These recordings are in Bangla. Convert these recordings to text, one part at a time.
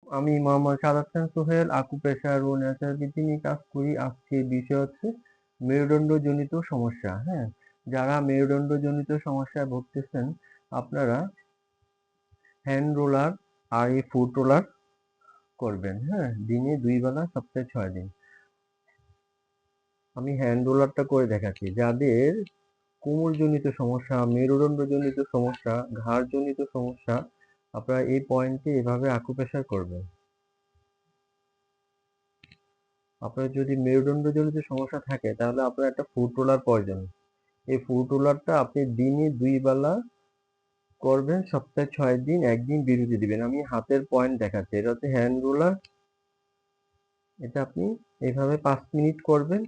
আমি মোহাম্মদ সাদাত খান সোহেল, আকুপ্রেশার ও ন্যাচারোপ্যাথি নিয়ে কাজ করি। আজকের বিষয় হচ্ছে মেরুদণ্ডজনিত সমস্যা। হ্যাঁ, যারা মেরুদণ্ডজনিত সমস্যায় ভুগতেছেন, আপনারা হ্যান্ড রোলার আর এই ফুট রোলার করবেন। হ্যাঁ, দিনে 2 বেলা, সপ্তাহে 6 দিন। আমি হ্যান্ড রোলারটা করে দেখাচ্ছি। যাদের কোমরজনিত সমস্যা, মেরুদণ্ডজনিত সমস্যা, ঘাড়জনিত সমস্যা, আপনারা এই পয়েন্টে এভাবে আকুপ্রেশার করবেন। আপনার যদি মেরুদণ্ডজনিত সমস্যা থাকে তাহলে আপনার একটা ফুট রোলার প্রয়োজন। এই ফুট রোলারটা আপনি দিনে 2 বেলা করবেন, সপ্তাহে 6 দিন, 1 দিন বিরতি দিবেন। আমি হাতের পয়েন্ট দেখাচ্ছি। এটা হচ্ছে হ্যান্ড রোলার। এটা আপনি এইভাবে 5 মিনিট করবেন।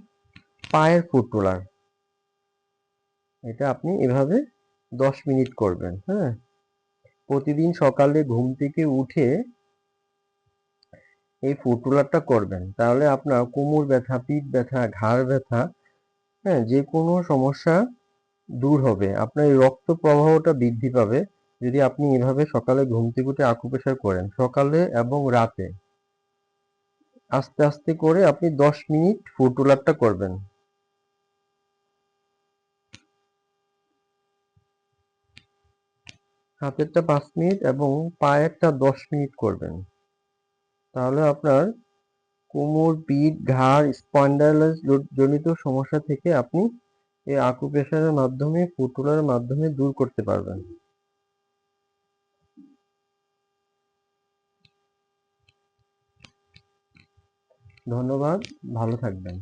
পায়ের ফুট রোলার, এটা আপনি এভাবে 10 মিনিট করবেন। হ্যাঁ, প্রতিদিন সকালে ঘুম থেকে উঠে এই ফুট রোলারটা করবেন। তাহলে আপনার কোমর ব্যথা, পিঠ ব্যথা, ঘাড় ব্যথা, হ্যাঁ, যে কোনো সমস্যা দূর হবে। আপনার এই রক্ত প্রবাহটা বৃদ্ধি পাবে যদি আপনি এভাবে সকালে ঘুম থেকে উঠে আকুপ্রেশার করেন। সকালে এবং রাতে আস্তে আস্তে করে আপনি 10 মিনিট ফুট রোলারটা করবেন। হাতেরটা 5 মিনিট এবং পায়েরটা 10 মিনিট করবেন। তাহলে আপনার কোমর, পিঠ, ঘাড়, স্পন্ডাইলাস জনিত সমস্যা থেকে আপনি এই আকুপ্রেশারের মাধ্যমে, ফুট রোলারের মাধ্যমে দূর করতে পারবেন। ধন্যবাদ, ভালো থাকবেন।